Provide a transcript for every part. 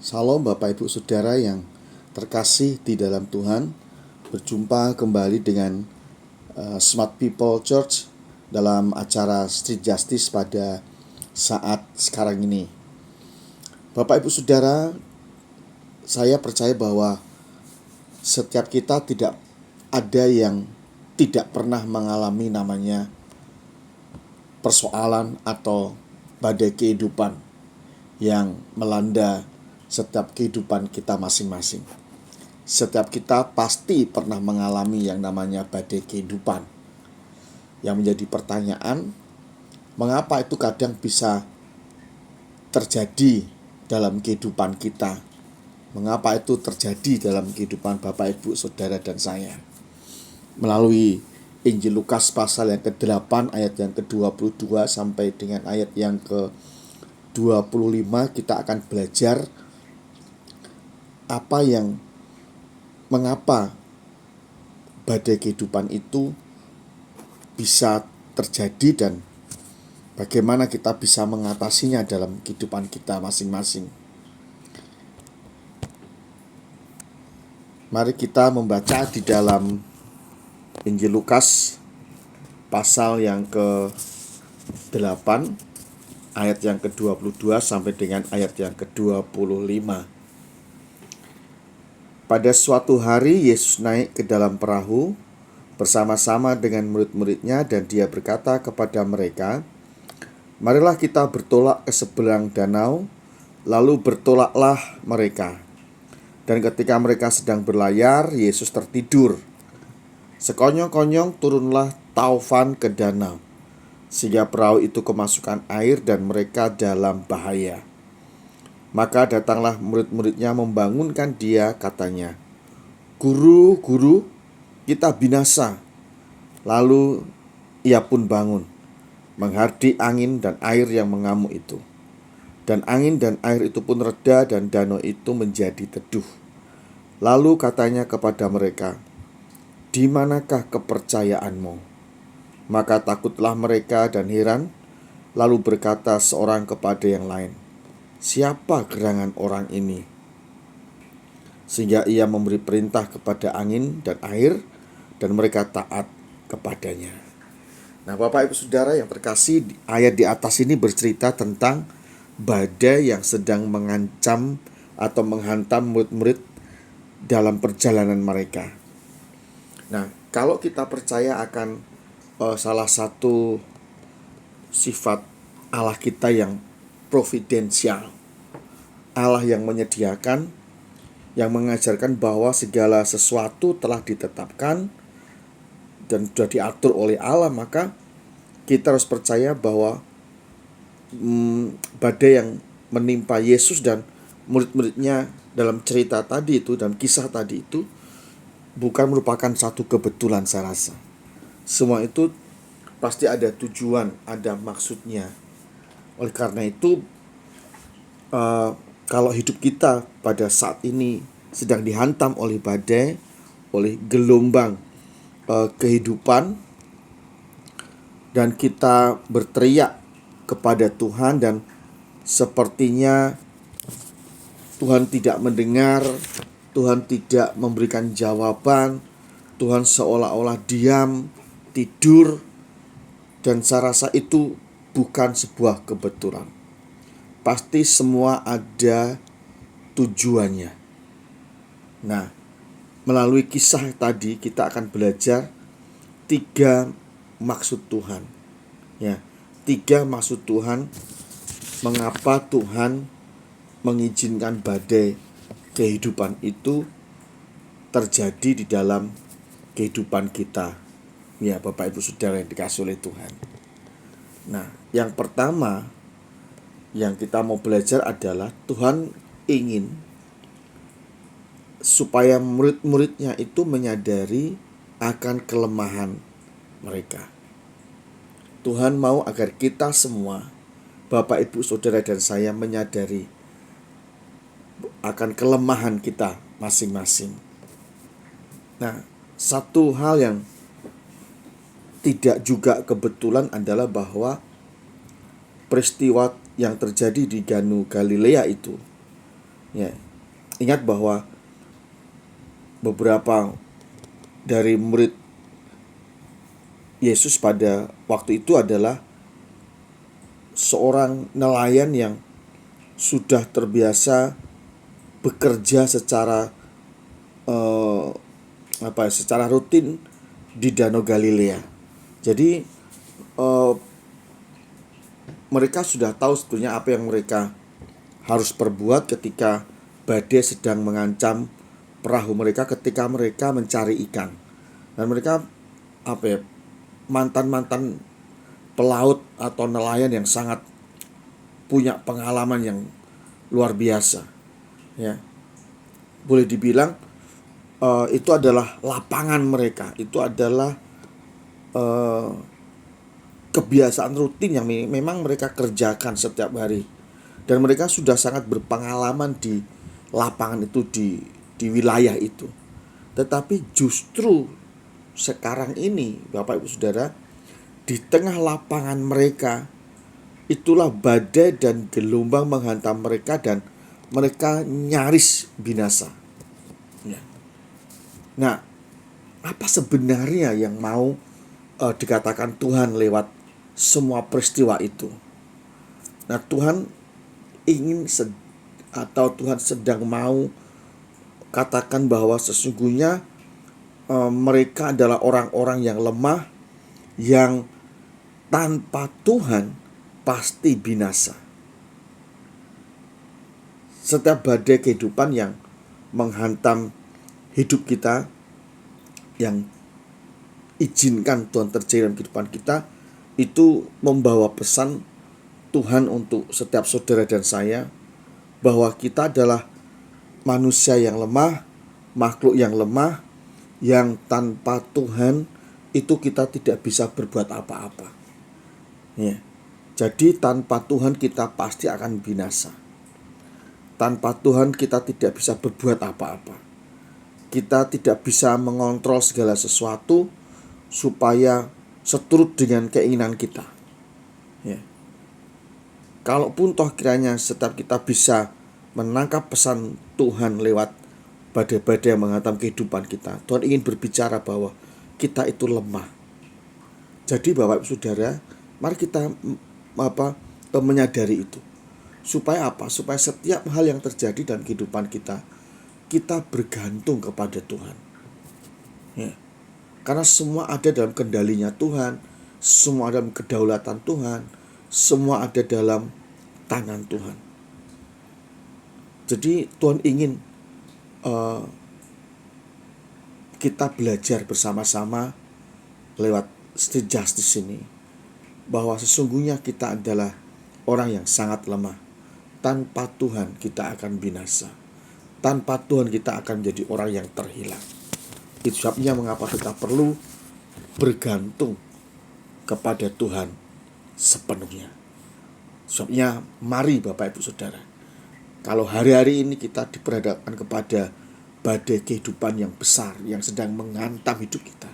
Salam Bapak Ibu Saudara yang terkasih di dalam Tuhan. Berjumpa kembali dengan Smart People Church dalam acara Street Justice pada saat sekarang ini. Bapak Ibu Saudara, saya percaya bahwa setiap kita tidak ada yang tidak pernah mengalami namanya persoalan atau badai kehidupan yang melanda setiap kehidupan kita masing-masing. Setiap kita pasti pernah mengalami yang namanya badai kehidupan. Yang menjadi pertanyaan, mengapa itu kadang bisa terjadi dalam kehidupan kita? Mengapa itu terjadi dalam kehidupan Bapak, Ibu, Saudara, dan saya? Melalui Injil Lukas pasal yang ke-8 ayat yang ke-22 sampai dengan ayat yang ke-25, kita akan belajar mengapa badai kehidupan itu bisa terjadi dan bagaimana kita bisa mengatasinya dalam kehidupan kita masing-masing. Mari kita membaca di dalam Injil Lukas pasal yang ke-8 ayat yang ke-22 sampai dengan ayat yang ke-25. Pada suatu hari Yesus naik ke dalam perahu bersama-sama dengan murid-muridnya dan dia berkata kepada mereka, "Marilah kita bertolak ke seberang danau." Lalu bertolaklah mereka. Dan ketika mereka sedang berlayar, Yesus tertidur. Sekonyong-konyong turunlah taufan ke danau, sehingga perahu itu kemasukan air dan mereka dalam bahaya. Maka datanglah murid-muridnya membangunkan dia, katanya, "Guru, guru, kita binasa." Lalu ia pun bangun, menghardik angin dan air yang mengamuk itu. Dan angin dan air itu pun reda dan danau itu menjadi teduh. Lalu katanya kepada mereka, "Di manakah kepercayaanmu?" Maka takutlah mereka dan heran, lalu berkata seorang kepada yang lain, "Siapa gerangan orang ini?" Sehingga ia memberi perintah kepada angin dan air, dan mereka taat kepadanya. Nah, Bapak Ibu Saudara yang terkasih, ayat di atas ini bercerita tentang badai yang sedang mengancam atau menghantam murid-murid dalam perjalanan mereka. Nah, kalau kita percaya akan salah satu sifat Allah kita yang providensial, Allah yang menyediakan, yang mengajarkan bahwa segala sesuatu telah ditetapkan dan sudah diatur oleh Allah, maka kita harus percaya bahwa badai yang menimpa Yesus dan murid-muridnya dalam cerita tadi itu, dalam kisah tadi itu, bukan merupakan satu kebetulan. Saya rasa semua itu pasti ada tujuan, ada maksudnya. Oleh karena itu, kalau hidup kita pada saat ini sedang dihantam oleh badai, oleh gelombang kehidupan, dan kita berteriak kepada Tuhan dan sepertinya Tuhan tidak mendengar, Tuhan tidak memberikan jawaban, Tuhan seolah-olah diam, tidur, dan saya rasa itu bukan sebuah kebetulan. Pasti semua ada tujuannya. Nah, melalui kisah tadi kita akan belajar 3 maksud Tuhan. Ya, 3 maksud Tuhan mengapa Tuhan mengizinkan badai kehidupan itu terjadi di dalam kehidupan kita. Ya, Bapak Ibu Saudara yang dikasihi oleh Tuhan. Nah, yang pertama yang kita mau belajar adalah Tuhan ingin supaya murid-muridnya itu menyadari akan kelemahan mereka. Tuhan mau agar kita semua, Bapak, Ibu, Saudara, dan saya menyadari akan kelemahan kita masing-masing. Nah, satu hal yang tidak juga kebetulan adalah bahwa peristiwa yang terjadi di Danau Galilea itu, Ya, ingat bahwa beberapa dari murid Yesus pada waktu itu adalah seorang nelayan yang sudah terbiasa bekerja eh, secara rutin di Danau Galilea. Jadi eh, mereka sudah tahu sebetulnya apa yang mereka harus perbuat ketika badai sedang mengancam perahu mereka, ketika mereka mencari ikan. Dan mereka mantan-mantan pelaut atau nelayan yang sangat punya pengalaman yang luar biasa. Ya, boleh dibilang itu adalah lapangan mereka, itu adalah uh, kebiasaan rutin yang memang mereka kerjakan setiap hari, dan mereka sudah sangat berpengalaman di lapangan itu, di wilayah itu. Tetapi justru sekarang ini, Bapak Ibu Saudara, di tengah lapangan mereka itulah badai dan gelombang menghantam mereka dan mereka nyaris binasa. Nah, apa sebenarnya yang mau dikatakan Tuhan lewat semua peristiwa itu? Nah, Tuhan ingin atau Tuhan sedang mau katakan bahwa sesungguhnya mereka adalah orang-orang yang lemah, yang tanpa Tuhan pasti binasa. Setiap badai kehidupan yang menghantam hidup kita, yang izinkan Tuhan terjadi dalam kehidupan kita, itu membawa pesan Tuhan untuk setiap saudara dan saya, bahwa kita adalah manusia yang lemah, makhluk yang lemah, yang tanpa Tuhan itu kita tidak bisa berbuat apa-apa. Ya. Jadi tanpa Tuhan kita pasti akan binasa. Tanpa Tuhan kita tidak bisa berbuat apa-apa. Kita tidak bisa mengontrol segala sesuatu supaya seturut dengan keinginan kita. Ya. Kalaupun toh kiranya setiap kita bisa menangkap pesan Tuhan lewat badai-badai yang menghantam kehidupan kita, Tuhan ingin berbicara bahwa kita itu lemah. Jadi Bapak Ibu Saudara, mari kita menyadari itu. Supaya apa? Supaya setiap hal yang terjadi dalam kehidupan kita, kita bergantung kepada Tuhan. Ya. Karena semua ada dalam kendalinya Tuhan, semua dalam kedaulatan Tuhan, semua ada dalam tangan Tuhan. Jadi Tuhan ingin kita belajar bersama-sama lewat Street Justice ini, bahwa sesungguhnya kita adalah orang yang sangat lemah. Tanpa Tuhan kita akan binasa. Tanpa Tuhan kita akan menjadi orang yang terhilang. Itu sebabnya mengapa kita perlu bergantung kepada Tuhan sepenuhnya. Sebabnya mari Bapak Ibu Saudara, kalau hari-hari ini kita diperhadapkan kepada badai kehidupan yang besar yang sedang menghantam hidup kita,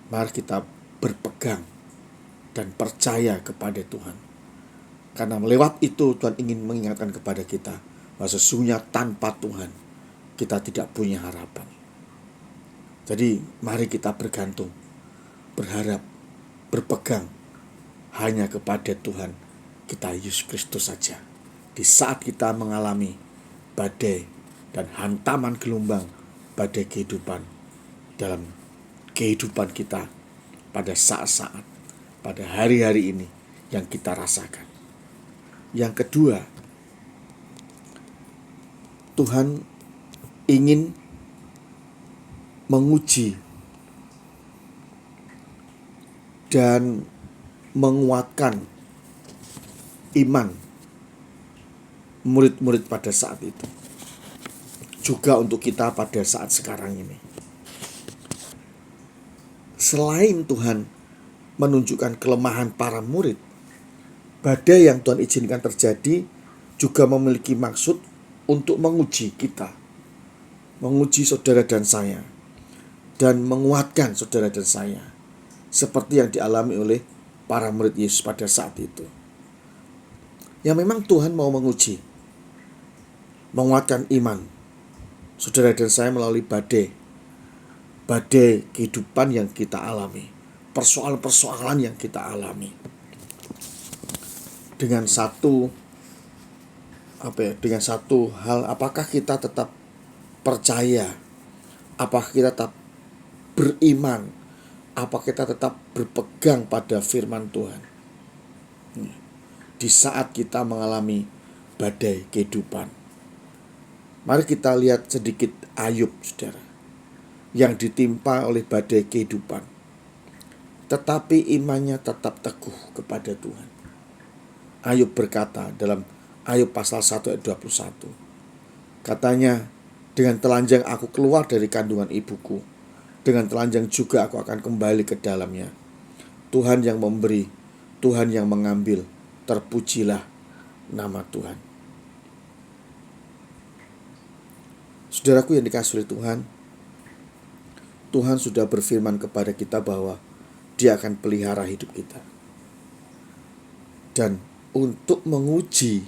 mari kita berpegang dan percaya kepada Tuhan. Karena lewat itu Tuhan ingin mengingatkan kepada kita bahwa sesungguhnya tanpa Tuhan kita tidak punya harapan. Jadi mari kita bergantung, berharap, berpegang hanya kepada Tuhan kita Yesus Kristus saja. Di saat kita mengalami badai dan hantaman gelombang badai kehidupan dalam kehidupan kita pada saat-saat, pada hari-hari ini yang kita rasakan. Yang kedua, Tuhan ingin menguji dan menguatkan iman murid-murid pada saat itu, juga untuk kita pada saat sekarang ini. Selain Tuhan menunjukkan kelemahan para murid, badai yang Tuhan izinkan terjadi juga memiliki maksud untuk menguji kita, menguji saudara dan saya, dan menguatkan saudara dan saya, seperti yang dialami oleh para murid Yesus pada saat itu. Yang memang Tuhan mau menguji. menguatkan iman saudara dan saya melalui badai kehidupan yang kita alami, persoalan-persoalan yang kita alami. Dengan satu hal, apakah kita tetap percaya, apakah kita tetap beriman, apakah kita tetap berpegang pada firman Tuhan di saat kita mengalami badai kehidupan. Mari kita lihat sedikit Ayub, saudara, yang ditimpa oleh badai kehidupan, tetapi imannya tetap teguh kepada Tuhan. Ayub berkata dalam Ayub pasal 1 ayat 21, katanya, dengan telanjang aku keluar dari kandungan ibuku, dengan telanjang juga aku akan kembali ke dalamnya. Tuhan yang memberi, Tuhan yang mengambil, terpujilah nama Tuhan. Saudaraku yang dikasihi Tuhan, Tuhan sudah berfirman kepada kita bahwa Dia akan pelihara hidup kita. Dan untuk menguji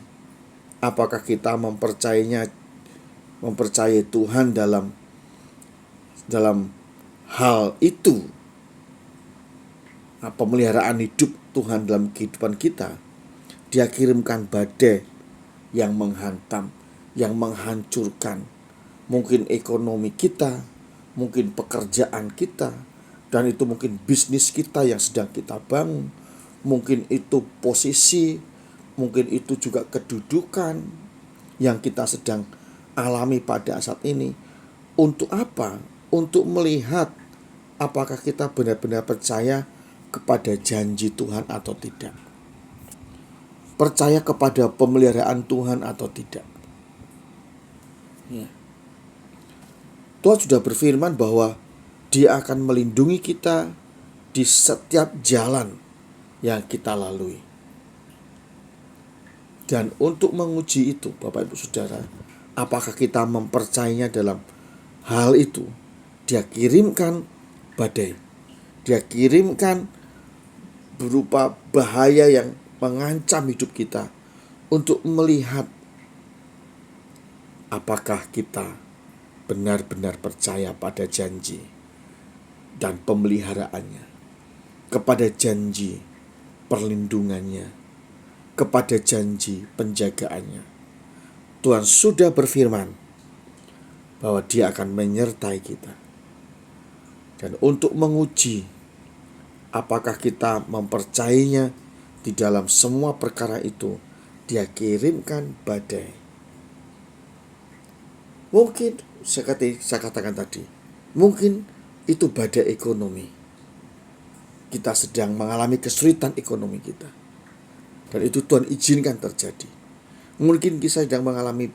apakah kita mempercayai Tuhan dalam hal itu, pemeliharaan hidup Tuhan dalam kehidupan kita, Dia kirimkan badai yang menghantam, yang menghancurkan mungkin ekonomi kita, mungkin pekerjaan kita, dan itu mungkin bisnis kita yang sedang kita bangun, mungkin itu posisi, mungkin itu juga kedudukan yang kita sedang alami pada saat ini. Untuk apa? Untuk melihat apakah kita benar-benar percaya kepada janji Tuhan atau tidak, percaya kepada pemeliharaan Tuhan atau tidak. Tuhan sudah berfirman bahwa Dia akan melindungi kita di setiap jalan yang kita lalui. Dan untuk menguji itu, Bapak Ibu Saudara, apakah kita mempercayainya dalam hal itu? Dia kirimkan badai, Dia kirimkan berupa bahaya yang mengancam hidup kita, untuk melihat apakah kita benar-benar percaya pada janji dan pemeliharaannya, kepada janji perlindungannya, kepada janji penjagaannya. Tuhan sudah berfirman bahwa Dia akan menyertai kita. Dan untuk menguji apakah kita mempercayainya di dalam semua perkara itu, Dia kirimkan badai. Mungkin saya katakan tadi, mungkin itu badai ekonomi. Kita sedang mengalami kesulitan ekonomi kita, dan itu Tuhan izinkan terjadi. Mungkin kita sedang mengalami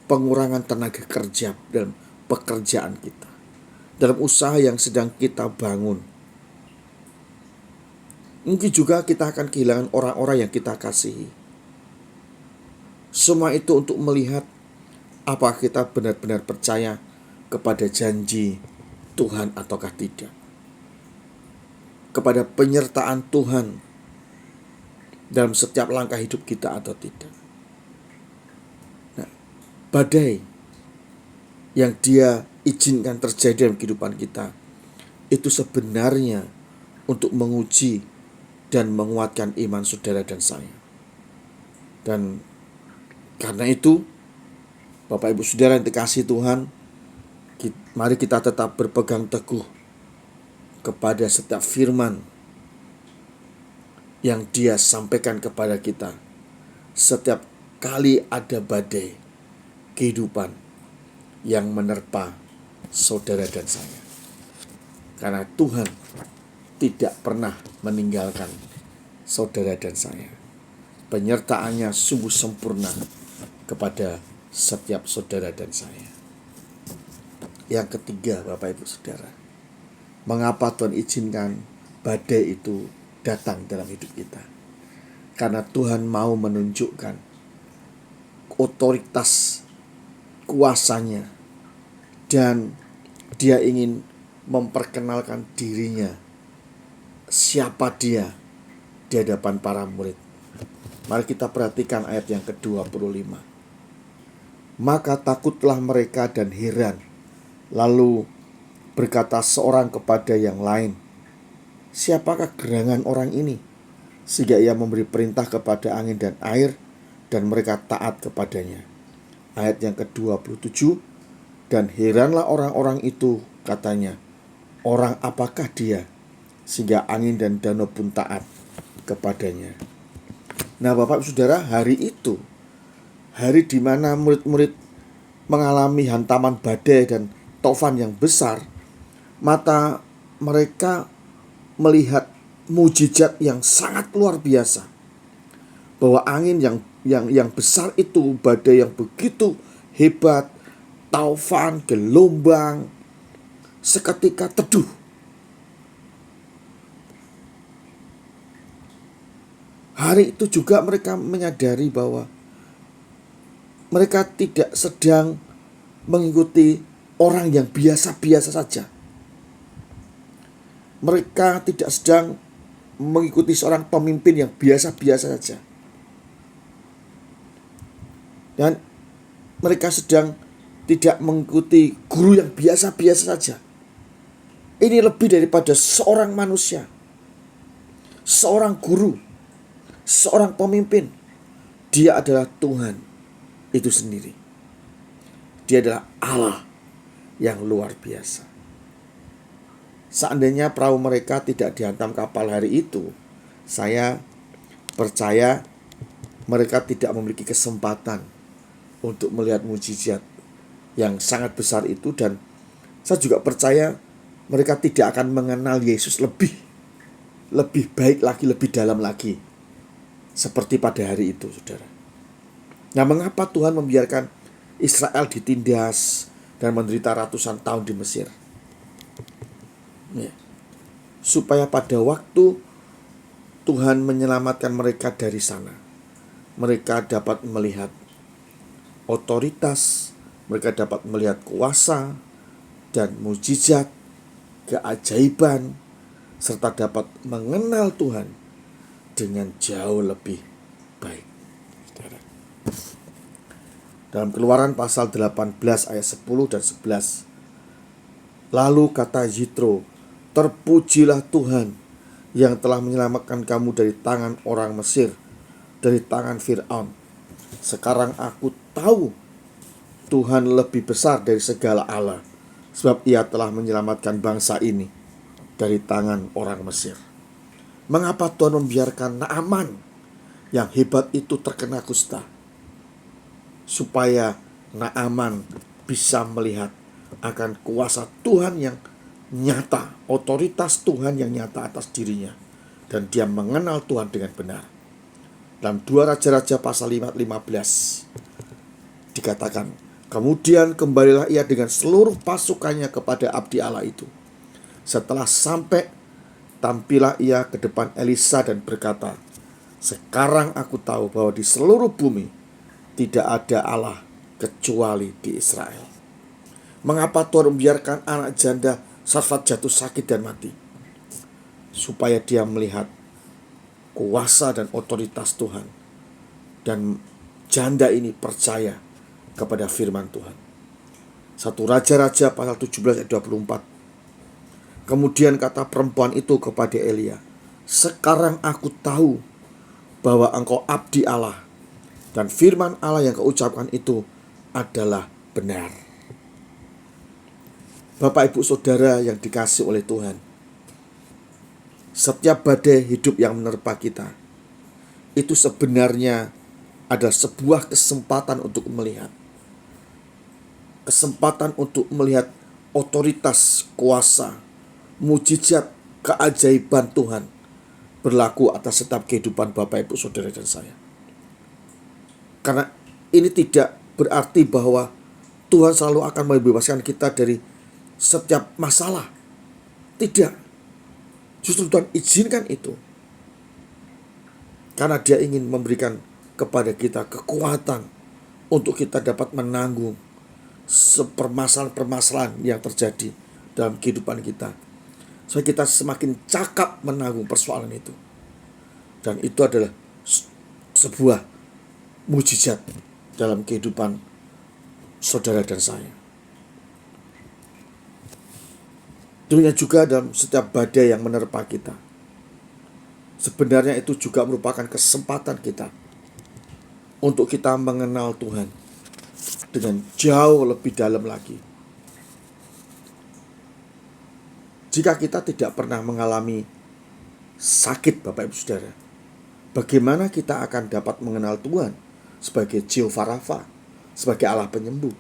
pengurangan tenaga kerja dalam pekerjaan kita, dalam usaha yang sedang kita bangun. Mungkin juga kita akan kehilangan orang-orang yang kita kasihi. Semua itu untuk melihat apakah kita benar-benar percaya kepada janji Tuhan ataukah tidak, kepada penyertaan Tuhan dalam setiap langkah hidup kita atau tidak. Nah, badai yang Dia izinkan terjadi dalam kehidupan kita itu sebenarnya untuk menguji dan menguatkan iman saudara dan saya. Dan karena itu, Bapak Ibu Saudara yang dikasihi Tuhan, mari kita tetap berpegang teguh kepada setiap firman yang Dia sampaikan kepada kita. Setiap kali ada badai kehidupan yang menerpa saudara dan saya, karena Tuhan tidak pernah meninggalkan saudara dan saya. Penyertaannya sungguh sempurna kepada setiap saudara dan saya. Yang ketiga, Bapak Ibu Saudara, mengapa Tuhan izinkan badai itu datang dalam hidup kita? Karena Tuhan mau menunjukkan otoritas kuasanya, dan Dia ingin memperkenalkan dirinya, siapa Dia di hadapan para murid. Mari kita perhatikan ayat yang ke-25. Maka takutlah mereka dan heran. Lalu berkata seorang kepada yang lain, siapakah gerangan orang ini, sehingga ia memberi perintah kepada angin dan air, dan mereka taat kepadanya. Ayat yang ke-27, dan heranlah orang-orang itu, katanya, orang apakah dia, sehingga angin dan danau pun taat kepadanya. Nah, Bapak Saudara, hari itu, hari di mana murid-murid mengalami hantaman badai dan tofan yang besar, mata mereka melihat mujizat yang sangat luar biasa. Bahwa angin yang besar itu, badai yang begitu hebat, taufan, gelombang, seketika teduh. Hari itu juga mereka menyadari bahwa mereka tidak sedang mengikuti orang yang biasa-biasa saja. Mereka tidak sedang mengikuti seorang pemimpin yang biasa-biasa saja. Dan mereka sedang tidak mengikuti guru yang biasa-biasa saja. Ini lebih daripada seorang manusia, seorang guru, seorang pemimpin. Dia adalah Tuhan itu sendiri. Dia adalah Allah yang luar biasa. Seandainya perahu mereka tidak dihantam kapal hari itu, saya percaya mereka tidak memiliki kesempatan untuk melihat mujizat yang sangat besar itu. Dan saya juga percaya mereka tidak akan mengenal Yesus lebih baik lagi, lebih dalam lagi, seperti pada hari itu, saudara. Nah, mengapa Tuhan membiarkan Israel ditindas dan menderita ratusan tahun di Mesir? Ya, supaya pada waktu Tuhan menyelamatkan mereka dari sana, mereka dapat melihat otoritas, mereka dapat melihat kuasa dan mujizat, keajaiban, serta dapat mengenal Tuhan dengan jauh lebih baik. Dalam Keluaran pasal 18 ayat 10 dan 11. Lalu kata Yitro, terpujilah Tuhan yang telah menyelamatkan kamu dari tangan orang Mesir, dari tangan Fir'aun. Sekarang aku tahu Tuhan lebih besar dari segala Allah, sebab ia telah menyelamatkan bangsa ini dari tangan orang Mesir. Mengapa Tuhan membiarkan Naaman yang hebat itu terkena kusta? Supaya Naaman bisa melihat akan kuasa Tuhan yang nyata, otoritas Tuhan yang nyata atas dirinya, dan dia mengenal Tuhan dengan benar. Dalam 2 Raja-Raja pasal 15 dikatakan, kemudian kembalilah ia dengan seluruh pasukannya kepada abdi Allah itu. Setelah sampai, tampillah ia ke depan Elisa dan berkata, sekarang aku tahu bahwa di seluruh bumi tidak ada Allah kecuali di Israel. Mengapa Tuhan membiarkan anak janda Sarfat jatuh sakit dan mati? Supaya dia melihat kuasa dan otoritas Tuhan, dan janda ini percaya kepada firman Tuhan. 1 Raja-Raja pasal 17 ayat 24. Kemudian kata perempuan itu kepada Elia, sekarang aku tahu bahwa engkau abdi Allah, dan firman Allah yang kau ucapkan itu adalah benar. Bapak, Ibu, Saudara yang dikasihi oleh Tuhan, setiap badai hidup yang menerpa kita itu sebenarnya adalah sebuah kesempatan untuk melihat. Kesempatan untuk melihat otoritas, kuasa, mujizat, keajaiban Tuhan berlaku atas setiap kehidupan Bapak, Ibu, Saudara dan saya. Karena ini tidak berarti bahwa Tuhan selalu akan membebaskan kita dari setiap masalah. Tidak. Justru Tuhan izinkan itu karena Dia ingin memberikan kepada kita kekuatan untuk kita dapat menanggung permasalahan-permasalahan yang terjadi dalam kehidupan kita, supaya kita semakin cakap menanggung persoalan itu. Dan itu adalah sebuah mujizat dalam kehidupan saudara dan saya. Demikian juga dalam setiap badai yang menerpa kita. Sebenarnya itu juga merupakan kesempatan kita untuk kita mengenal Tuhan dengan jauh lebih dalam lagi. Jika kita tidak pernah mengalami sakit, Bapak Ibu Saudara, bagaimana kita akan dapat mengenal Tuhan sebagai Jehovah Rafa, sebagai Allah penyembuh?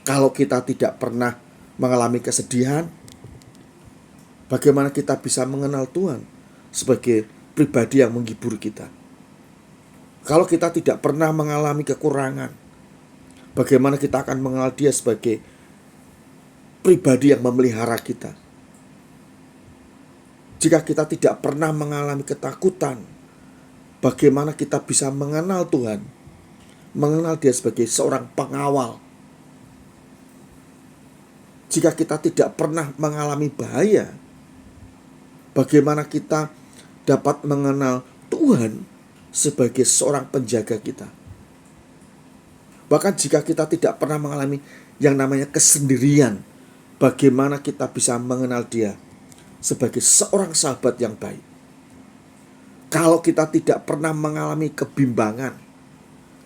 Kalau kita tidak pernah mengalami kesedihan, bagaimana kita bisa mengenal Tuhan sebagai pribadi yang menghibur kita? Kalau kita tidak pernah mengalami kekurangan, bagaimana kita akan mengenal Dia sebagai pribadi yang memelihara kita? Jika kita tidak pernah mengalami ketakutan, bagaimana kita bisa mengenal Tuhan, mengenal Dia sebagai seorang pengawal? Jika kita tidak pernah mengalami bahaya, bagaimana kita dapat mengenal Tuhan sebagai seorang penjaga kita? Bahkan jika kita tidak pernah mengalami yang namanya kesendirian, bagaimana kita bisa mengenal Dia sebagai seorang sahabat yang baik? Kalau kita tidak pernah mengalami kebimbangan,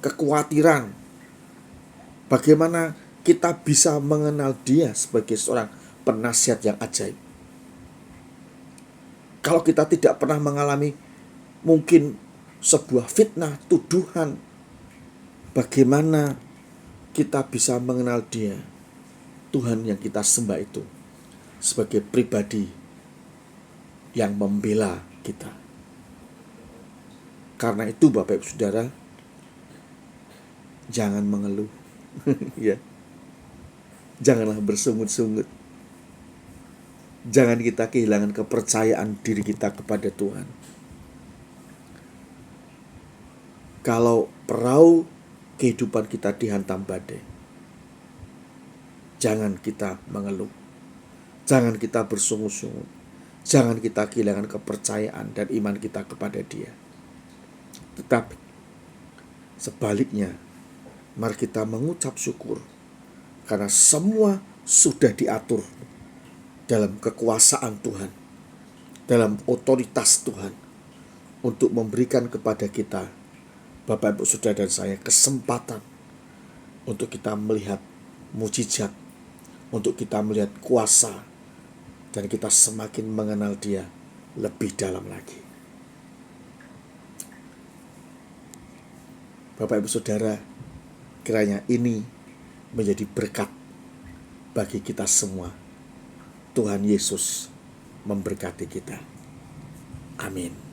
kekhawatiran, bagaimana kita bisa mengenal Dia sebagai seorang penasihat yang ajaib? Kalau kita tidak pernah mengalami mungkin sebuah fitnah, tuduhan, bagaimana kita bisa mengenal Dia, Tuhan yang kita sembah itu, sebagai pribadi yang membela kita? Karena itu Bapak Ibu Saudara, jangan mengeluh. Ya. Janganlah bersungut-sungut. Jangan kita kehilangan kepercayaan diri kita kepada Tuhan. Kalau perahu kehidupan kita dihantam badai, jangan kita mengeluh. Jangan kita bersungut-sungut. Jangan kita kehilangan kepercayaan dan iman kita kepada Dia. Tetapi sebaliknya, mari kita mengucap syukur karena semua sudah diatur dalam kekuasaan Tuhan, dalam otoritas Tuhan, untuk memberikan kepada kita, Bapak Ibu Saudara dan saya, kesempatan untuk kita melihat mujizat, untuk kita melihat kuasa, dan kita semakin mengenal Dia lebih dalam lagi. Bapak Ibu Saudara, kiranya ini menjadi berkat bagi kita semua. Tuhan Yesus memberkati kita. Amin.